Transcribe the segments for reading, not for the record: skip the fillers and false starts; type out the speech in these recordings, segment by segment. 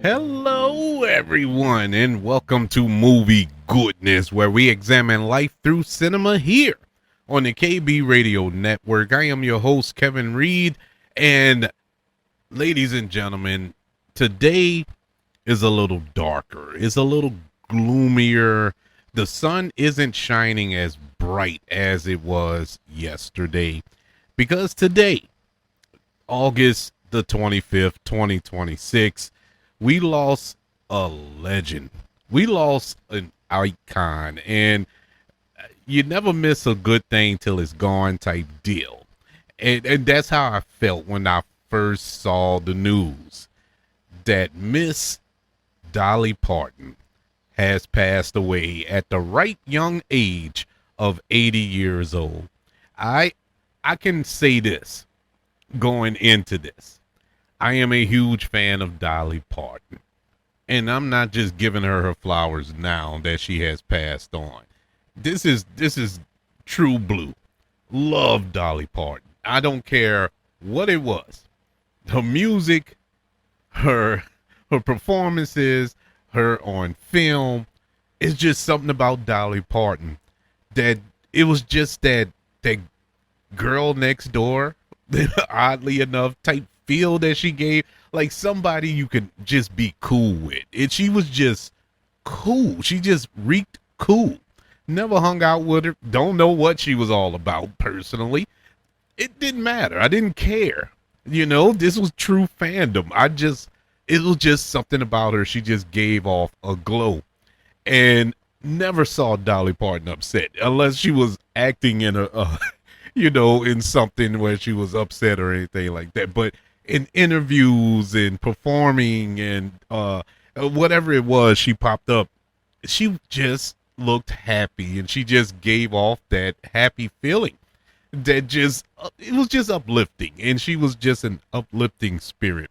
Hello, everyone, and welcome to Movie Goodness, where we examine life through cinema here on the KB Radio Network. I am your host, Kevin Reid, and ladies and gentlemen, today is a little darker, it's a little gloomier. The sun isn't shining as bright as it was yesterday because today, August the 25th, 2026, we lost a legend. We lost an icon, and you never miss a good thing till it's gone type deal. And that's how I felt when I first saw the news that Miss Dolly Parton has passed away at the right young age of 80 years old. I I can say this going into this. I am a huge fan of Dolly Parton. And I'm not just giving her flowers now that she has passed on. This is true blue. Love Dolly Parton. I don't care what it was. Her music, her her performances, her on film. It's just something about Dolly Parton that it was just that girl next door, oddly enough, type feel that she gave, like somebody you could just be cool with. And she was just cool. She just reeked cool. Never hung out with her. Don't know what she was all about personally. It didn't matter. I didn't care. This was true fandom. It was just something about her. She just gave off a glow. And never saw Dolly Parton upset unless she was acting in in something where she was upset or anything like that. But in interviews and performing and whatever it was, she popped up. She just looked happy and she just gave off that happy feeling that just it was just uplifting, and she was just an uplifting spirit.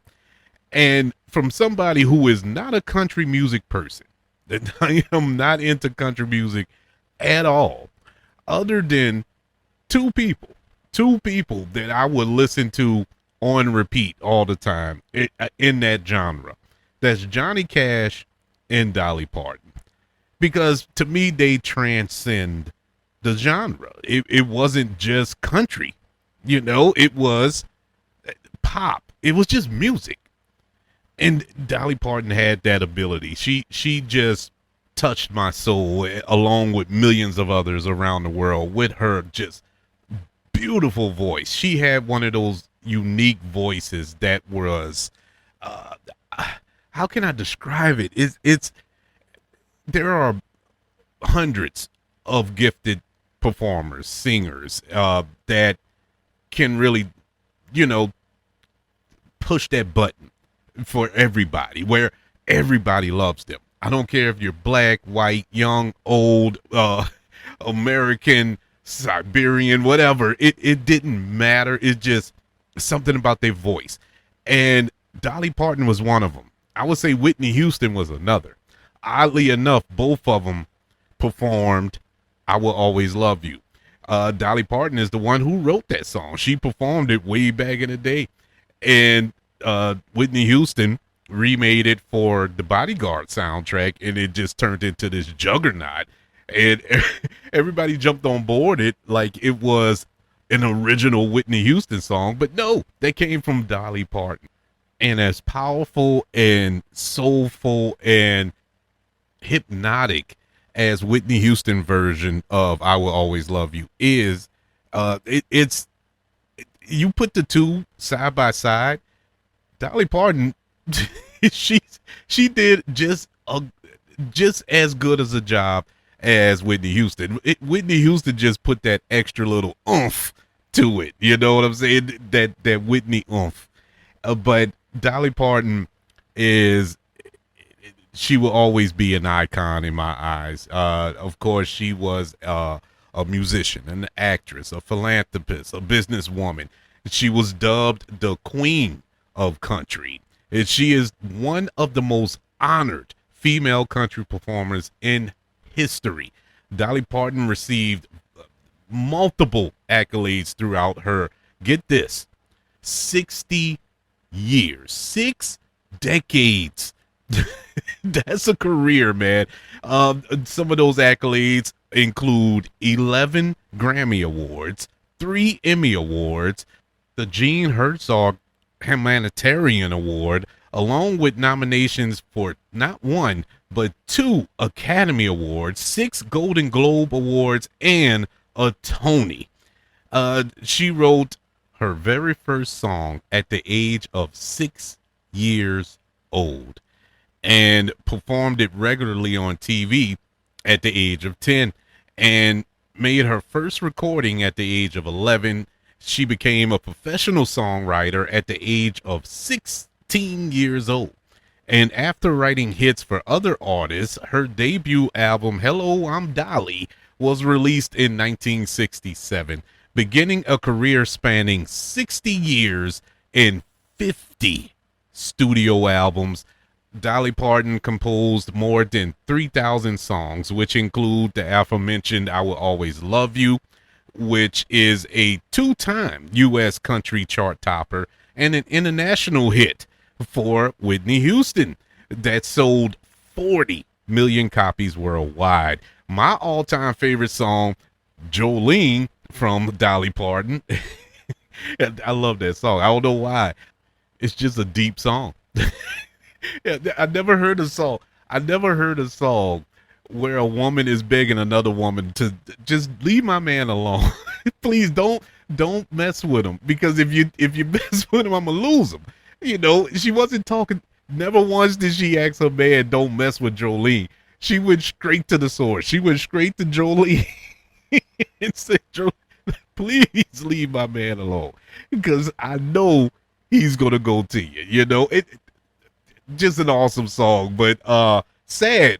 And from somebody who is not a country music person, that I am not into country music at all, other than two people that I would listen to on repeat all the time in that genre. That's Johnny Cash and Dolly Parton. Because to me, they transcend the genre. It wasn't just country, it was pop. It was just music. And Dolly Parton had that ability. She just touched my soul along with millions of others around the world with her just beautiful voice. She had one of those unique voices that was uh how can I describe it? It's there are hundreds of gifted performers, singers that can really, you know, push that button for everybody where everybody loves them. I don't care if you're black, white, young, old, American, Siberian, whatever. It didn't matter. It's just something about their voice. And Dolly Parton was one of them. I would say Whitney Houston was another. Oddly enough, both of them performed I Will Always Love You. Dolly Parton is the one who wrote that song. She performed it way back in the day. And Whitney Houston remade it for the Bodyguard soundtrack, and it just turned into this juggernaut. And everybody jumped on board it like it was an original Whitney Houston song. But no, that came from Dolly Parton. And as powerful and soulful and hypnotic as Whitney Houston version of I Will Always Love You is, it's you put the two side by side. Dolly Parton, she did just as good as a job as Whitney Houston. Whitney Houston just put that extra little oomph to it. You know what I'm saying? That Whitney oomph. But Dolly Parton she will always be an icon in my eyes. Of course, she was a musician, an actress, a philanthropist, a businesswoman. She was dubbed the Queen of Country. And she is one of the most honored female country performers in history. Dolly Parton received multiple accolades throughout her, get this, 60 years, 6 decades That's a career, man. Some of those accolades include 11 Grammy Awards, 3 Emmy Awards, the Gene Herzog Humanitarian Award, along with nominations for not one, but 2 Academy Awards, 6 Golden Globe Awards, and a Tony. She wrote her very first song at the age of 6 years old and performed it regularly on TV at the age of 10 and made her first recording at the age of 11. She became a professional songwriter at the age of 16 years old. And after writing hits for other artists, her debut album, Hello, I'm Dolly, was released in 1967, beginning a career spanning 60 years and 50 studio albums. Dolly Parton composed more than 3,000 songs, which include the aforementioned I Will Always Love You, which is a 2-time U.S. country chart topper and an international hit for Whitney Houston that sold 40 million copies worldwide. My all-time favorite song, Jolene, from Dolly Parton. I love that song. I don't know why. It's just a deep song. I never heard a song. I never heard a song where a woman is begging another woman to just leave my man alone. Please don't mess with him, because if you mess with him, I'm gonna lose him. You know, she wasn't talking. Never once did she ask her man, "Don't mess with Jolene." She went straight to the source. She went straight to Jolene and said, "Please leave my man alone, because I know he's gonna go to you." You know, it just an awesome song, but sad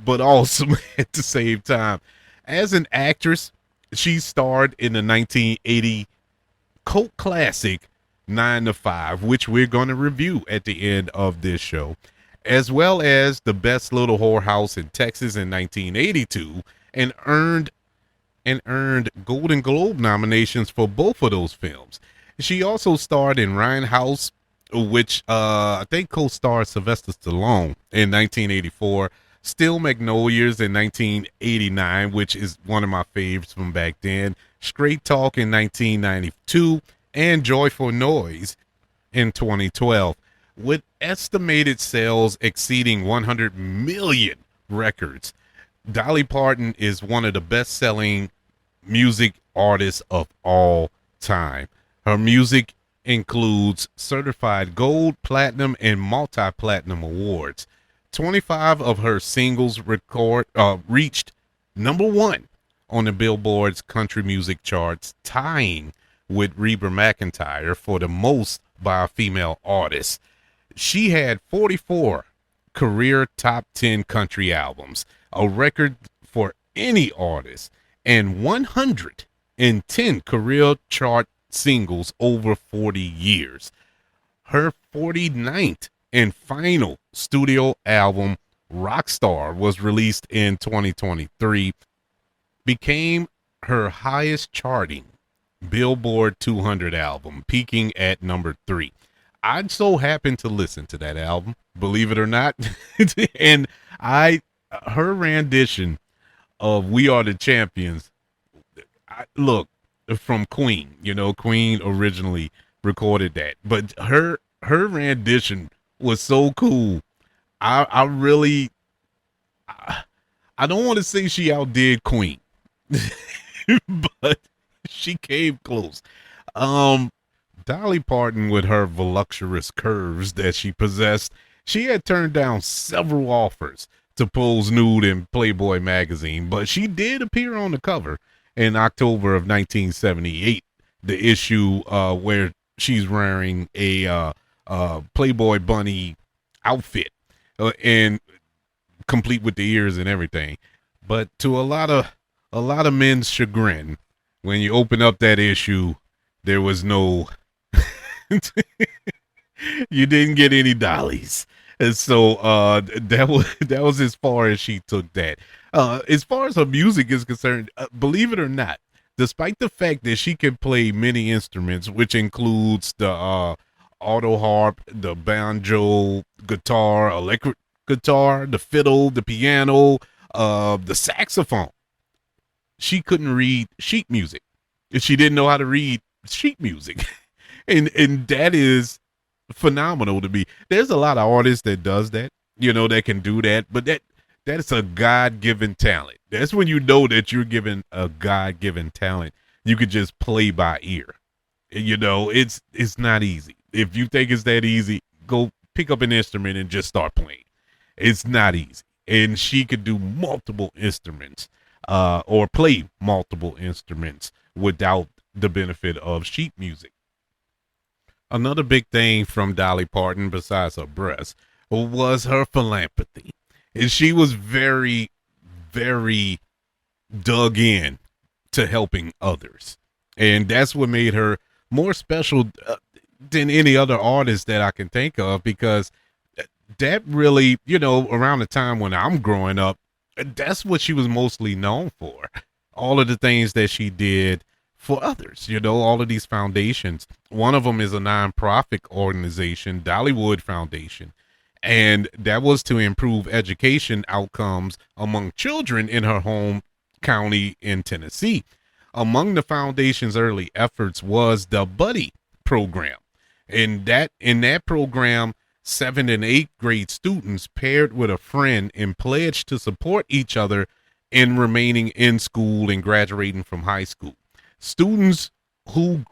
but awesome at the same time. As an actress, she starred in the 1980 cult classic 9 to 5, which we're going to review at the end of this show, as well as The Best Little Whorehouse in Texas in 1982, and earned Golden Globe nominations for both of those films. She also starred in Ryan House, which I think co-starred Sylvester Stallone in 1984, Still Magnolias in 1989, which is one of my favorites from back then, Straight Talk in 1992, and Joyful Noise in 2012. With estimated sales exceeding 100 million records, Dolly Parton is one of the best-selling music artists of all time. Her music includes certified gold, platinum, and multi-platinum awards. 25 of her singles reached number 1 on the Billboard's country music charts, tying with Reba McEntire for the most by a female artist. She had 44 career top 10 country albums, a record for any artist, and 110 career chart singles over 40 years. Her 49th and final studio album, Rockstar, was released in 2023, became her highest charting Billboard 200 album, peaking at number 3. I so happened to listen to that album, believe it or not. And her rendition of We Are the Champions, look, from Queen, Queen originally recorded that, but her rendition was so cool. I really, I don't want to say she outdid Queen, but she came close. Dolly Parton, with her voluptuous curves that she possessed, she had turned down several offers to pose nude in Playboy magazine, but she did appear on the cover in October of 1978, the issue where she's wearing a Playboy bunny outfit and complete with the ears and everything. But to a lot of men's chagrin, when you open up that issue, there was no you didn't get any dollies. And so that was as far as she took that. As far as her music is concerned, believe it or not, despite the fact that she can play many instruments, which includes the auto harp, the banjo, guitar, electric guitar, the fiddle, the piano, the saxophone. She couldn't read sheet music. If she didn't know how to read sheet music. and that is phenomenal to me. There's a lot of artists that does that, that can do that, but that's a God-given talent. That's when you know that you're given a God-given talent. You could just play by ear. It's not easy. If you think it's that easy, go pick up an instrument and just start playing. It's not easy. And she could do multiple instruments, or play multiple instruments without the benefit of sheet music. Another big thing from Dolly Parton, besides her breasts, was her philanthropy. And she was very, very dug in to helping others. And that's what made her more special than any other artist that I can think of, because that really, around the time when I'm growing up, that's what she was mostly known for. All of the things that she did for others, all of these foundations. One of them is a nonprofit organization, Dollywood Foundation, and that was to improve education outcomes among children in her home county in Tennessee. Among the foundation's early efforts was the Buddy program. In that program, 7th and 8th grade students paired with a friend and pledged to support each other in remaining in school and graduating from high school. Students who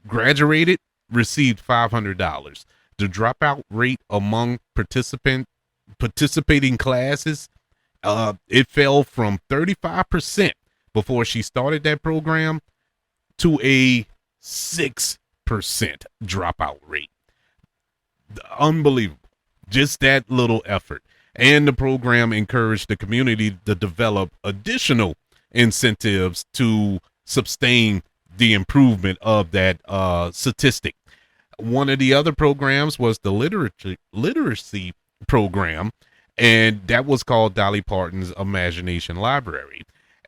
graduated received $500. The dropout rate among participating classes, it fell from 35% before she started that program to a 6% dropout rate. Unbelievable. Just that little effort. And the program encouraged the community to develop additional incentives to sustain the improvement of that statistic. One of the other programs was the literacy program, and that was called Dolly Parton's Imagination Library,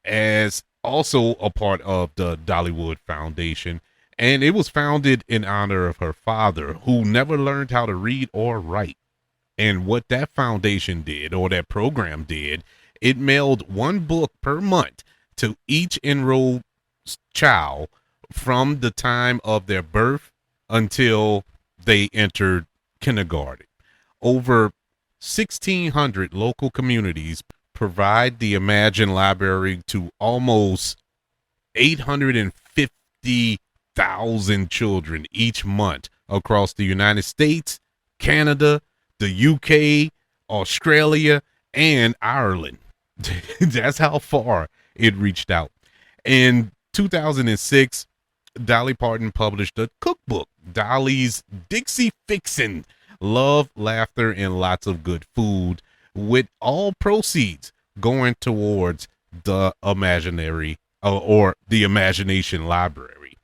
as also a part of the Dollywood Foundation. And it was founded in honor of her father, who never learned how to read or write. And what that foundation did, or that program did, it mailed one book per month to each enrolled child from the time of their birth until they entered kindergarten. Over 1,600 local communities provide the Imagine Library to almost 850,000 children each month across the United States, Canada, the UK, Australia, and Ireland. That's how far it reached out. In 2006, Dolly Parton published a cookbook, Dolly's Dixie Fixin', Love, Laughter, and Lots of Good Food, with all proceeds going towards the imaginary or the Imagination Library.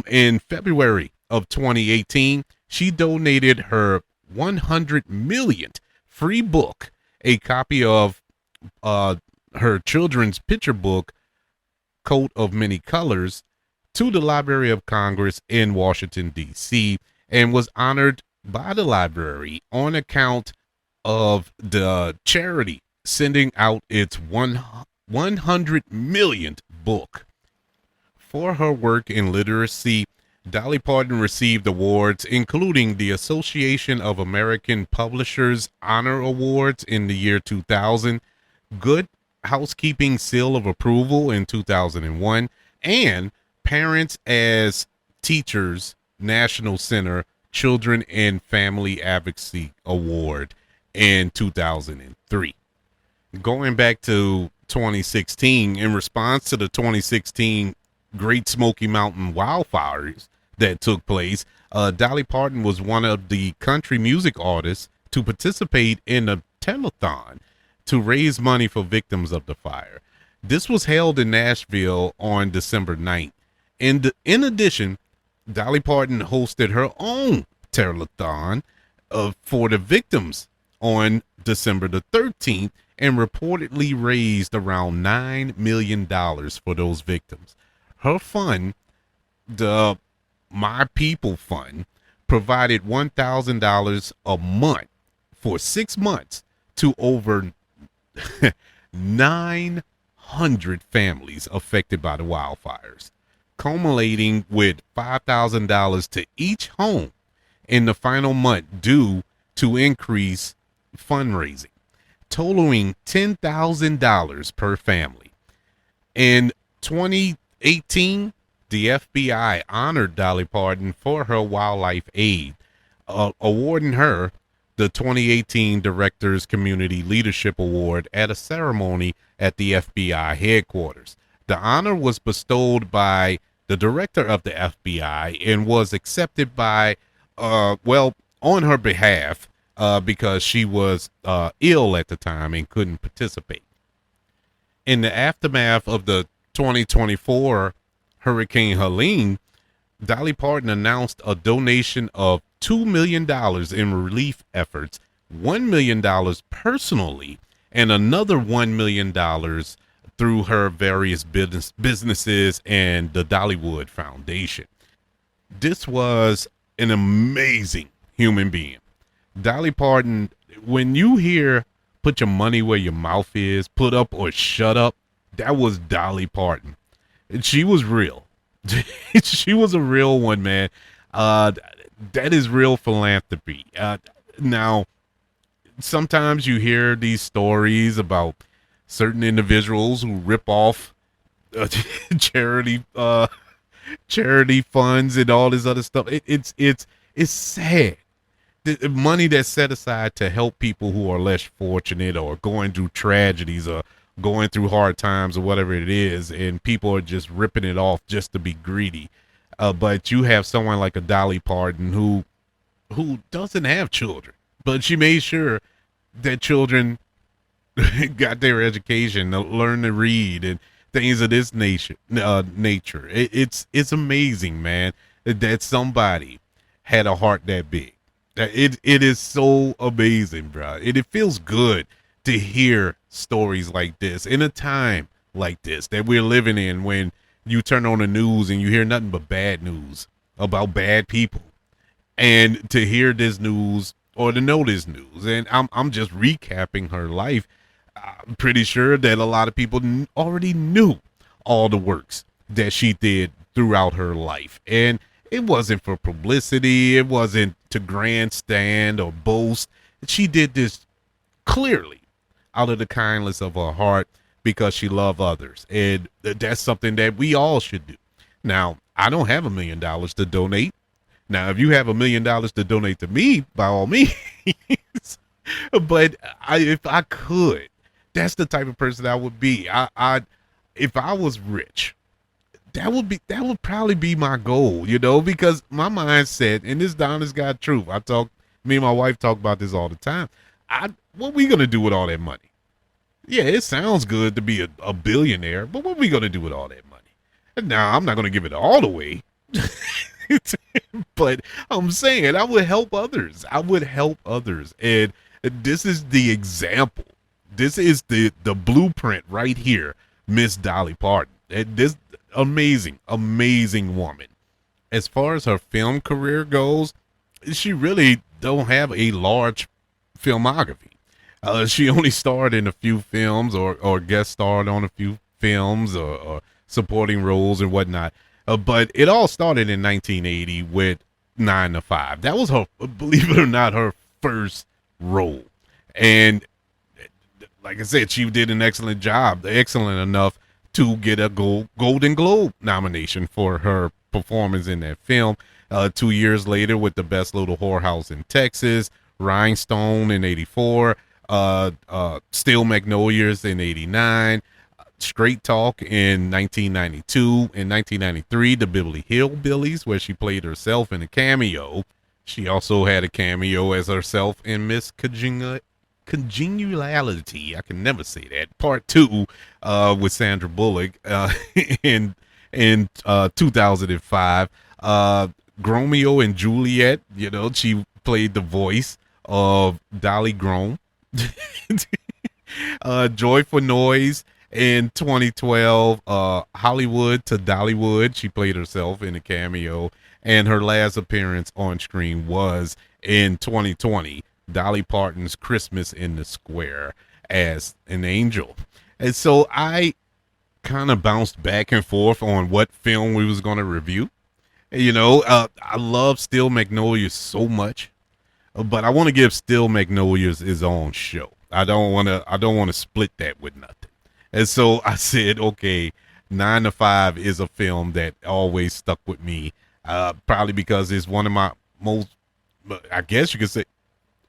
In February of 2018, she donated her 100 millionth free book, a copy of her children's picture book, Coat of Many Colors, to the Library of Congress in Washington, D.C., and was honored by the library on account of the charity sending out its 100 millionth book. For her work in literacy, Dolly Parton received awards, including the Association of American Publishers Honor Awards in the year 2000, Good Housekeeping Seal of Approval in 2001, and Parents as Teachers National Center Children and Family Advocacy Award in 2003. Going back to 2016, in response to the 2016 Great Smoky Mountain wildfires that took place, Dolly Parton was one of the country music artists to participate in a telethon to raise money for victims of the fire. This was held in Nashville on December 9th. In addition, Dolly Parton hosted her own telethon for the victims on December the 13th and reportedly raised around $9 million for those victims. Her fund, the My People Fund, provided $1,000 a month for 6 months to over 900 families affected by the wildfires, culminating with $5,000 to each home in the final month due to increase fundraising, totaling $10,000 per family. In 2018, the FBI honored Dolly Parton for her wildlife aid, awarding her the 2018 Directors Community Leadership Award at a ceremony at the FBI headquarters. The honor was bestowed by the director of the FBI and was accepted by, on her behalf, because she was ill at the time and couldn't participate. In the aftermath of the 2024 Hurricane Helene, Dolly Parton announced a donation of $2 million in relief efforts, $1 million personally, and another $1 million through her various businesses and the Dollywood Foundation. This was an amazing human being. Dolly Parton, when you hear "put your money where your mouth is," "put up or shut up," that was Dolly Parton. She was real. She was a real one, man. That is real philanthropy. Now, sometimes you hear these stories about certain individuals who rip off charity funds and all this other stuff. It's sad. The money that's set aside to help people who are less fortunate or going through tragedies or going through hard times or whatever it is, and people are just ripping it off just to be greedy. But you have someone like a Dolly Parton who doesn't have children, but she made sure that children got their education, learn to read and things of this nature. It's amazing, man, that somebody had a heart that big. It is so amazing, bro. It feels good to hear stories like this in a time like this that we're living in, when you turn on the news and you hear nothing but bad news about bad people. And to hear this news, or to know this news, and I'm just recapping her life. I'm pretty sure that a lot of people already knew all the works that she did throughout her life. And it wasn't for publicity. It wasn't to grandstand or boast. She did this clearly out of the kindness of her heart, because she loved others. And that's something that we all should do. Now, I don't have $1 million to donate. Now, if you have $1 million to donate to me, by all means. But if I could, that's the type of person I would be. If I was rich, that would probably be my goal, because my mindset, and this honest God truth, me and my wife talk about this all the time. What we gonna do with all that money? Yeah, it sounds good to be a billionaire, but what we gonna do with all that money? Now, I'm not gonna give it all away, but I'm saying I would help others. And this is the example. This is the blueprint right here, Miss Dolly Parton. This amazing woman. As far as her film career goes, she really don't have a large filmography. She only starred in a few films or guest starred on a few films or supporting roles and whatnot. But it all started in 1980 with 9 to 5. That was her, believe it or not, her first role. And like I said, she did an excellent job, excellent enough to get a Golden Globe nomination for her performance in that film. 2 years later, with The Best Little Whorehouse in Texas, Rhinestone in 84, Steel Magnolias in 89, Straight Talk in 1992. In 1993, The Beverly Hillbillies, where she played herself in a cameo. She also had a cameo as herself in Miss Congeniality. I can never say that. Part 2 with Sandra Bullock in 2005. Gromeo and Juliet, she played the voice of Dolly Grome. Joyful Noise, In 2012, Hollywood to Dollywood, she played herself in a cameo, and her last appearance on screen was in 2020, Dolly Parton's Christmas in the Square as an angel. And so I kind of bounced back and forth on what film we was going to review. I love Steel Magnolias so much, but I want to give Steel Magnolias his own show. I don't want to split that with nothing. And so I said, okay, 9 to 5 is a film that always stuck with me. Probably because it's one of my most, I guess you could say,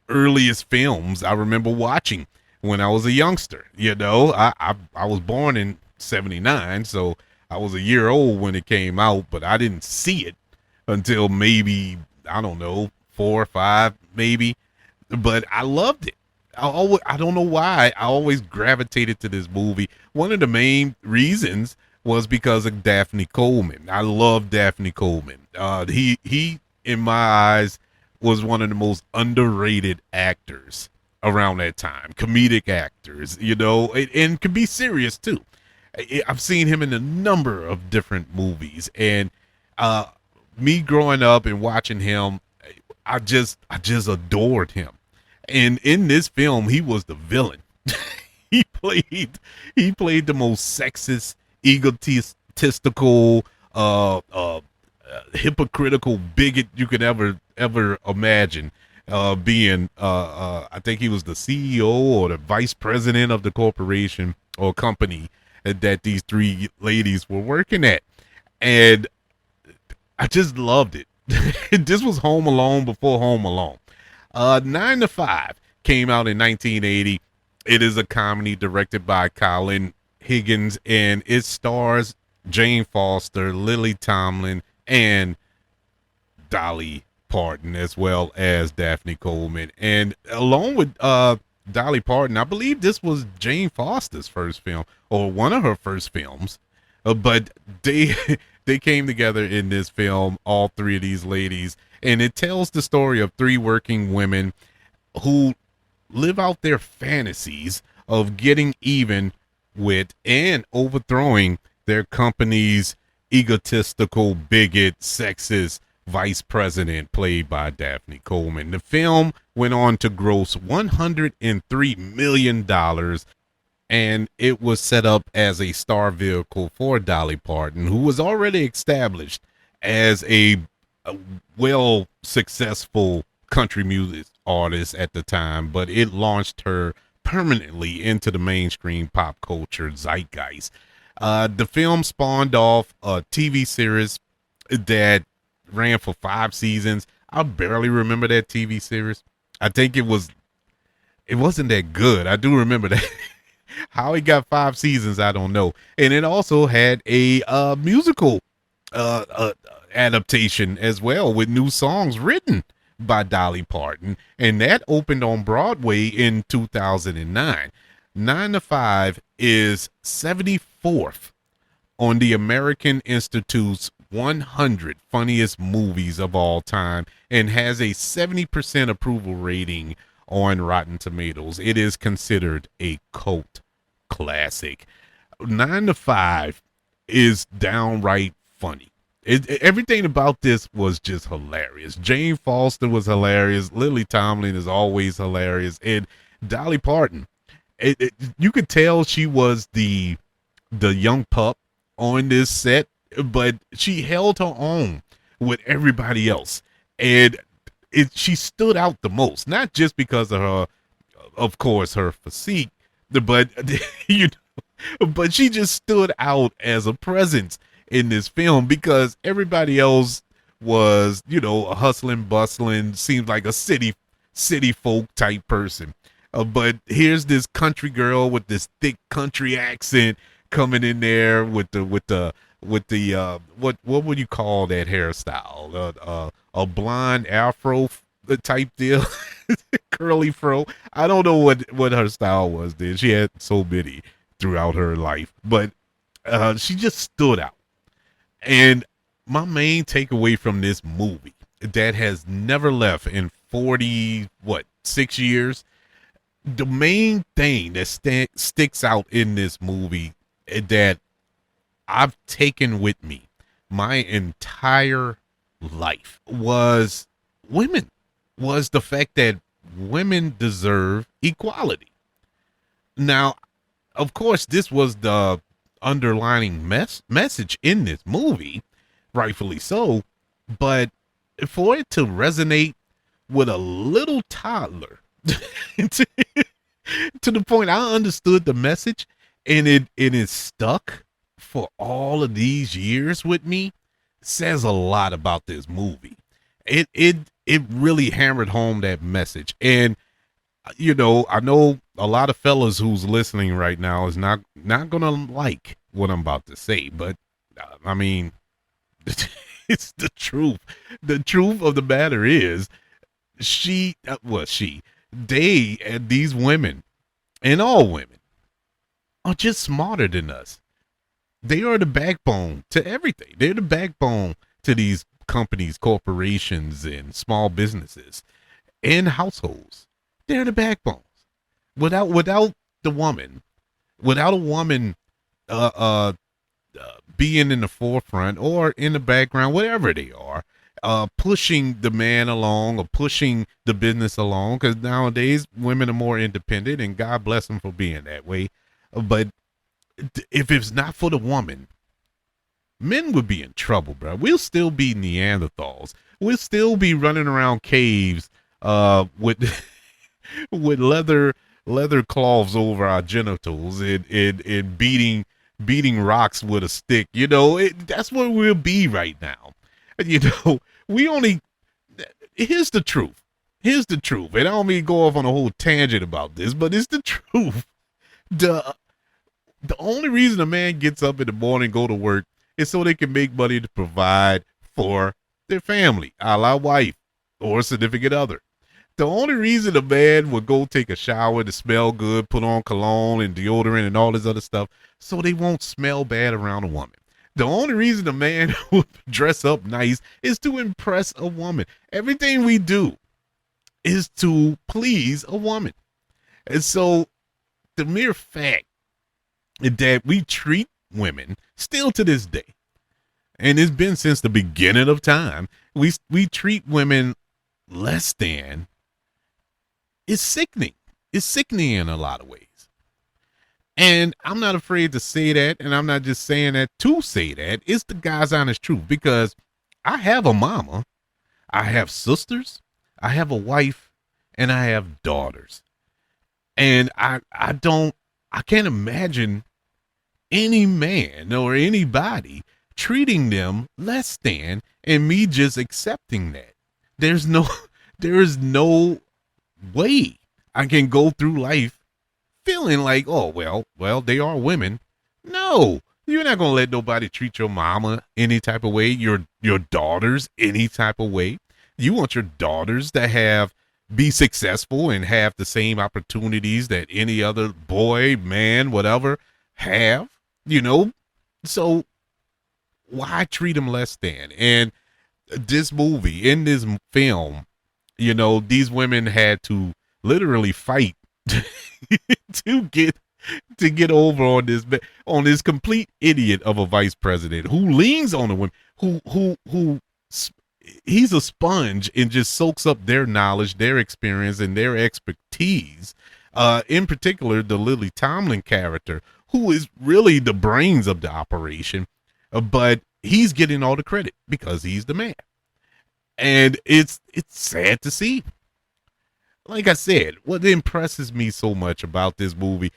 earliest films I remember watching when I was a youngster. I was born in '79, so I was a year old when it came out, but I didn't see it until maybe, I don't know, 4 or 5 maybe. But I loved it. I don't know why I always gravitated to this movie. One of the main reasons was because of Daphne Coleman. I love Daphne Coleman. He in my eyes was one of the most underrated actors around that time. Comedic actors, and could be serious too. I've seen him in a number of different movies, and uh, me growing up and watching him, I just adored him. And in this film, he was the villain. he played he played the most sexist, egotistical, hypocritical bigot you could ever imagine. Being I think he was the CEO or the vice president of the corporation or company that these three ladies were working at, and I just loved it. This was Home Alone before Home Alone. 9 to 5 came out in 1980. It is a comedy directed by Colin Higgins, and it stars Jane Foster, Lily Tomlin, and Dolly Parton, as well as Daphne Coleman. And along with Dolly Parton, I believe this was Jane Foster's first film or one of her first films. But they they came together in this film, all three of these ladies, and it tells the story of three working women who live out their fantasies of getting even with and overthrowing their company's egotistical, bigot, sexist vice president, played by Daphne Coleman. The film went on to gross $103 million, and it was set up as a star vehicle for Dolly Parton, who was already established as a well successful country music artist at the time, but it launched her permanently into the mainstream pop culture zeitgeist. The film spawned off a TV series that ran for 5 seasons. I barely remember that TV series. I think it wasn't that good. I do remember that. How it got 5 seasons, I don't know. And it also had a musical adaptation as well, with new songs written by Dolly Parton, and that opened on Broadway in 2009. 9 to 5 is 74th on the American Institute's 100 funniest movies of all time and has a 70% approval rating on Rotten Tomatoes. It is considered a cult classic. 9 to 5 is downright funny. Everything about this was just hilarious. Jane Foster was hilarious. Lily Tomlin is always hilarious. And Dolly Parton, you could tell she was the young pup on this set, but she held her own with everybody else. And she stood out the most, not just because of her, of course, her physique, but but she just stood out as a presence in this film because everybody else was, a hustling, bustling, seemed like a city folk type person. But here's this country girl with this thick country accent coming in there with the what would you call that hairstyle? A blonde afro type deal, curly fro. I don't know what her style was. Then she had so many throughout her life, but she just stood out. And my main takeaway from this movie that has never left in 6 years The main thing that sticks out in this movie that I've taken with me my entire life was women, was the fact that women deserve equality. Now, of course, this was the underlining message in this movie, rightfully so, but for it to resonate with a little toddler to, to the point I understood the message and it is stuck for all of these years with me says a lot about this movie. It really hammered home that message. And I know a lot of fellas who's listening right now is not gonna like what I'm about to say, but I mean, it's the truth. The truth of the matter is, these women and all women are just smarter than us. They are the backbone to everything. They're the backbone to these companies, corporations, and small businesses and households. They're the backbones. Without the woman, without a woman being in the forefront or in the background, whatever they are, pushing the man along or pushing the business along, because nowadays women are more independent, and God bless them for being that way. But if it's not for the woman, men would be in trouble, bro. We'll still be Neanderthals. We'll still be running around caves with with leather cloths over our genitals and beating rocks with a stick. That's where we'll be right now. We only here's the truth. Here's the truth. And I don't mean to go off on a whole tangent about this, but it's the truth. The only reason a man gets up in the morning and go to work is so they can make money to provide for their family, a la wife or a significant other. The only reason a man would go take a shower to smell good, put on cologne and deodorant and all this other stuff, so they won't smell bad around a woman. The only reason a man would dress up nice is to impress a woman. Everything we do is to please a woman. And so the mere fact that we treat women still to this day, and it's been since the beginning of time, we treat women less than, is sickening. It's sickening in a lot of ways. And I'm not afraid to say that, and I'm not just saying that to say that. It's the God's honest truth, because I have a mama, I have sisters, I have a wife, and I have daughters. And I can't imagine any man or anybody treating them less than, and me just accepting that. There is no way I can go through life feeling like, oh, well, they are women. No, you're not gonna let nobody treat your mama any type of way, your daughters any type of way. You want your daughters to be successful and have the same opportunities that any other boy, man, whatever have, so why treat them less than? And this movie, in this film, these women had to literally fight to get over on this complete idiot of a vice president who leans on the women, who he's a sponge and just soaks up their knowledge, their experience, and their expertise. In particular, the Lily Tomlin character, who is really the brains of the operation, but he's getting all the credit because he's the man. And it's sad to see. Like I said, what impresses me so much about this movie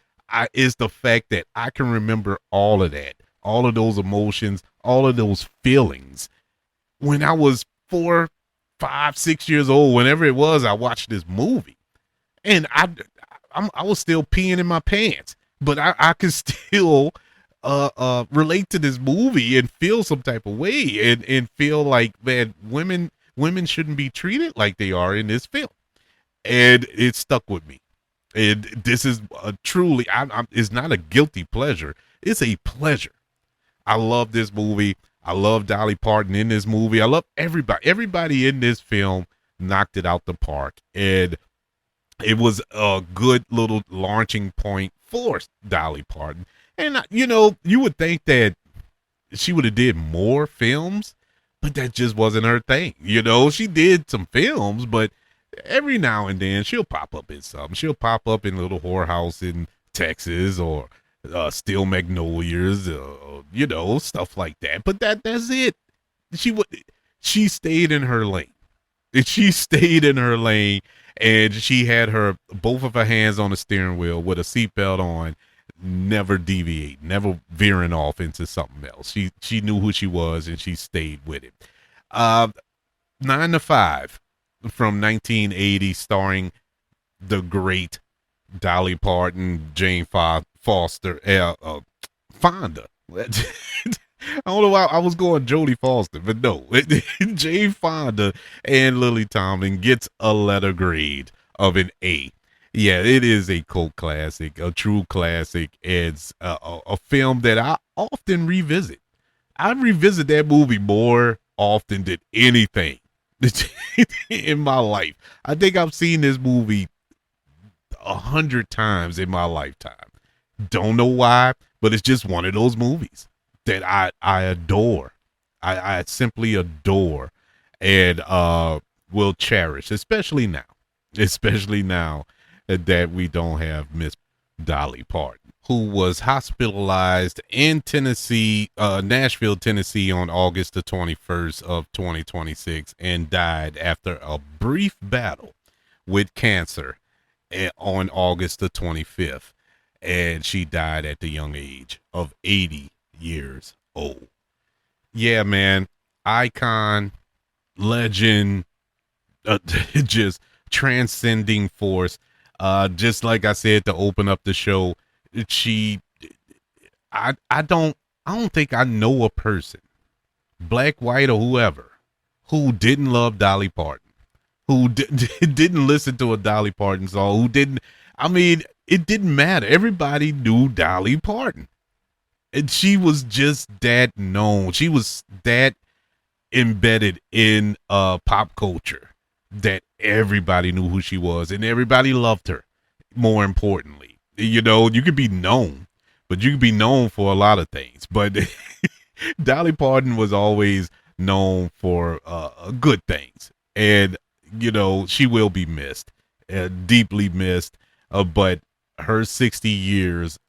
is the fact that I can remember all of that, all of those emotions, all of those feelings when I was 4, 5, 6 years old. Whenever it was, I watched this movie, and I was still peeing in my pants, but I could still relate to this movie and feel some type of way and feel like, man, women shouldn't be treated like they are in this film. And it stuck with me. And this is truly, it's not a guilty pleasure. It's a pleasure. I love this movie. I love Dolly Parton in this movie. I love everybody. Everybody in this film knocked it out the park. And It was a good little launching point for Dolly Parton. And you would think that she would have did more films, but that just wasn't her thing. She did some films, but every now and then she'll pop up in something. She'll pop up in Little Whorehouse in Texas or Steel Magnolias, stuff like that. But that's it. She would she stayed in her lane. She stayed in her lane, and she had her both of her hands on the steering wheel with a seatbelt on, never deviate, never veering off into something else. She knew who she was, and she stayed with it. 9 to 5 from 1980, starring the great Dolly Parton, Jane Foster, Fonda. I don't know why I was going Jodie Foster, but no. Jane Fonda and Lily Tomlin gets a letter grade of an A. Yeah, it is a cult classic, a true classic. It's a film that I often revisit. I revisit that movie more often than anything in my life. I think I've seen this movie 100 times in my lifetime. Don't know why, but it's just one of those movies that I adore. I simply adore and will cherish, especially now that we don't have Miss Dolly Parton, who was hospitalized in Tennessee, Nashville, Tennessee on August the 21st of 2026 and died after a brief battle with cancer on August the 25th. And she died at the young age of 80 years old. Yeah, man. Icon, legend, just transcending force. Just like I said to open up the show, I don't think I know a person, black, white, or whoever, who didn't love Dolly Parton, who didn't listen to a Dolly Parton song, who didn't. I mean, it didn't matter. Everybody knew Dolly Parton. And she was just that known. She was that embedded in pop culture that everybody knew who she was and everybody loved her. More importantly, you could be known, but you could be known for a lot of things. But Dolly Parton was always known for good things. And, she will be missed, deeply missed. But her 60 years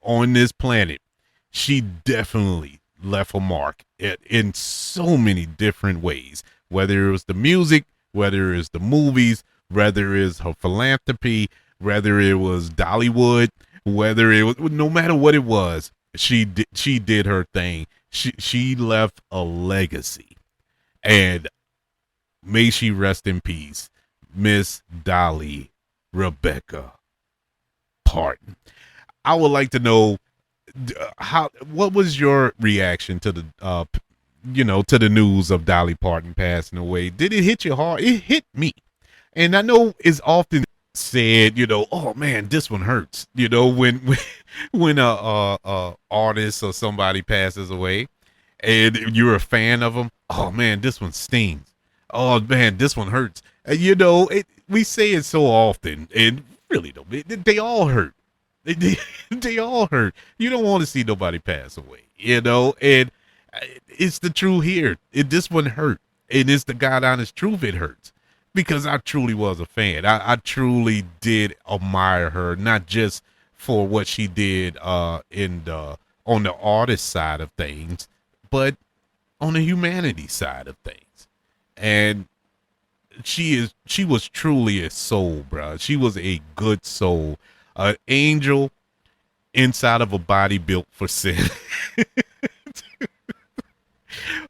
on this planet, she definitely left a mark in so many different ways, whether it was the music, whether it was the movies, whether it was her philanthropy, whether it was Dollywood, whether it was, no matter what it was, she did her thing. She left a legacy, and may she rest in peace, Miss Dolly Rebecca Parton. I would like to know what was your reaction to the to the news of Dolly Parton passing away? Did it hit you hard? It hit me. And I know it's often said, oh man, this one hurts. When a artist or somebody passes away and you're a fan of them, oh man, this one stings. Oh man, this one hurts. We say it so often, and really don't. They all hurt. They all hurt. You don't want to see nobody pass away, and it's the truth here. This one hurt, and it's the God honest truth. It hurts because I truly was a fan. I truly did admire her, not just for what she did on the artist side of things, but on the humanity side of things. And she was truly a soul, bro. She was a good soul, an angel inside of a body built for sin.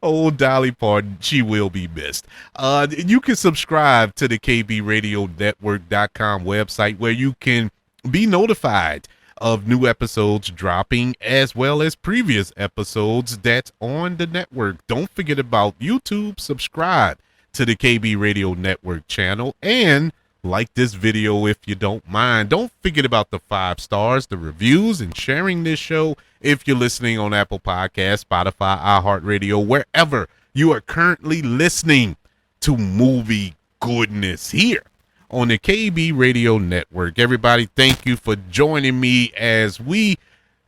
Oh, Dolly Parton, she will be missed. You can subscribe to the KBRadioNetwork.com website, where you can be notified of new episodes dropping, as well as previous episodes that's on the network. Don't forget about YouTube. Subscribe to the KB Radio Network channel and like this video if you don't mind. Don't forget about the 5 stars, the reviews, and sharing this show if you're listening on Apple Podcasts, Spotify, iHeartRadio, wherever you are currently listening to movie goodness here on the KB Radio Network. Everybody, thank you for joining me as we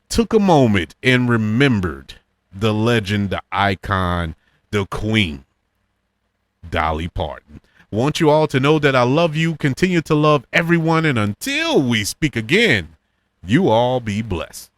took a moment and remembered the legend, the icon, the queen, Dolly Parton. Want you all to know that I love you, continue to love everyone, and until we speak again, you all be blessed.